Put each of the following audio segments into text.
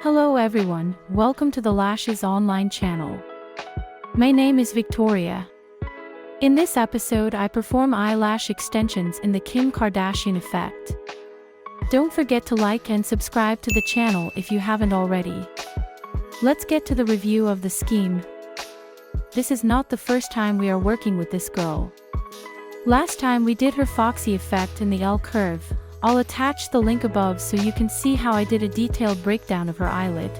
Hello everyone, welcome to the Lashes online channel. My name is Victoria. In this episode I perform eyelash extensions in the Kim Kardashian effect. Don't forget to like and subscribe to the channel if you haven't already. Let's get to the review of the scheme. This is not the first time we are working with this girl. Last time we did her foxy effect in the L curve. I'll attach the link above so you can see how I did a detailed breakdown of her eyelid.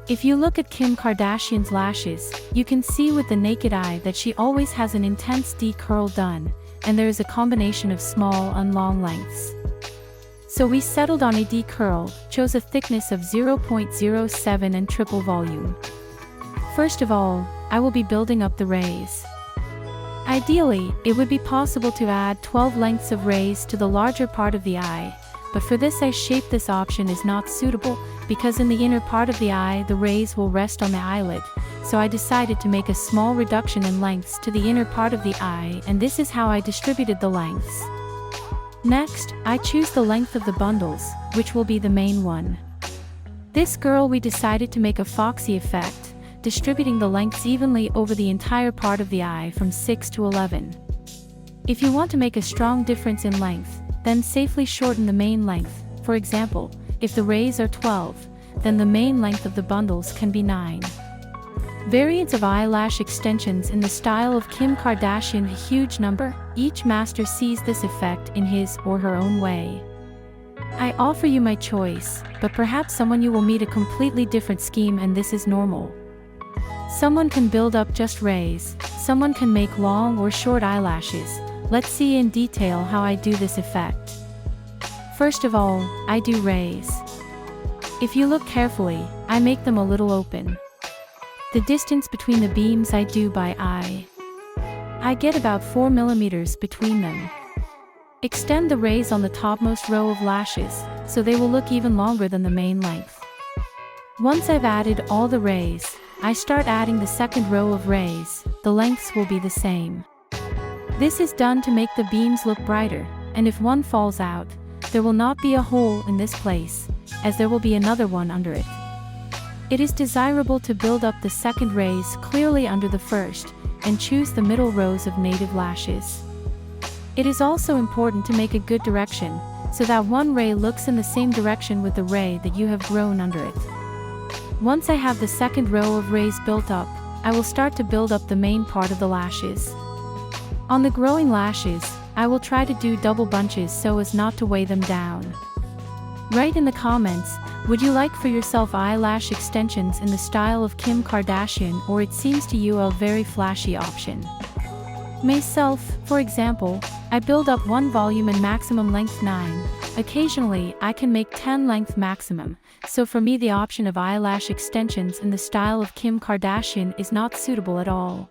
If you look at Kim Kardashian's lashes, you can see with the naked eye that she always has an intense D curl done, and there is a combination of small and long lengths. So we settled on a D curl, chose a thickness of 0.07 and triple volume. First of all, I will be building up the rays. Ideally, it would be possible to add 12 lengths of rays to the larger part of the eye, but for this eye shape this option is not suitable, because in the inner part of the eye the rays will rest on the eyelid, so I decided to make a small reduction in lengths to the inner part of the eye, and this is how I distributed the lengths. Next, I choose the length of the bundles, which will be the main one. This girl we decided to make a foxy effect, distributing the lengths evenly over the entire part of the eye from 6 to 11. If you want to make a strong difference in length, then safely shorten the main length. For example, if the rays are 12, then the main length of the bundles can be 9. Variants of eyelash extensions in the style of Kim Kardashian a huge number, each master sees this effect in his or her own way. I offer you my choice, but perhaps someone you will meet a completely different scheme and this is normal. Someone can build up just rays, someone can make long or short eyelashes. Let's see in detail how I do this effect. First of all, I do rays. If you look carefully, I make them a little open. The distance between the beams I do by eye. I get about 4 millimeters between them. Extend the rays on the topmost row of lashes, so they will look even longer than the main length. Once I've added all the rays, I start adding the second row of rays. The lengths will be the same. This is done to make the beams look brighter, and if one falls out, there will not be a hole in this place, as there will be another one under it. It is desirable to build up the second rays clearly under the first, and choose the middle rows of native lashes. It is also important to make a good direction, so that one ray looks in the same direction with the ray that you have grown under it. Once I have the second row of rays built up, I will start to build up the main part of the lashes. On the growing lashes, I will try to do double bunches so as not to weigh them down. Write in the comments, would you like for yourself eyelash extensions in the style of Kim Kardashian, or it seems to you a very flashy option? Myself, for example, I build up one volume and maximum length 9. Occasionally, I can make 10 length maximum, so for me the option of eyelash extensions in the style of Kim Kardashian is not suitable at all.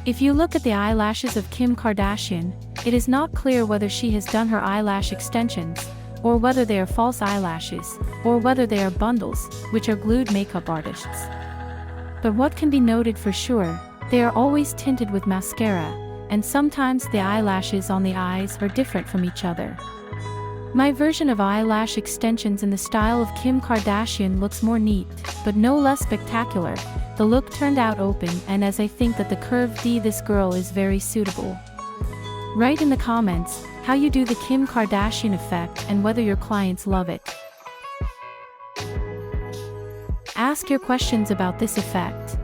If you look at the eyelashes of Kim Kardashian, it is not clear whether she has done her eyelash extensions, or whether they are false eyelashes, or whether they are bundles, which are glued makeup artists. But what can be noted for sure, they are always tinted with mascara, and sometimes the eyelashes on the eyes are different from each other. My version of eyelash extensions in the style of Kim Kardashian looks more neat, but no less spectacular. The look turned out open, and as I think that the curved D this girl is very suitable. Write in the comments how you do the Kim Kardashian effect and whether your clients love it. Ask your questions about this effect.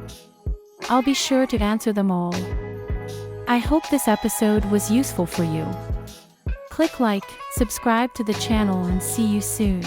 I'll be sure to answer them all. I hope this episode was useful for you. Click like, subscribe to the channel, and see you soon.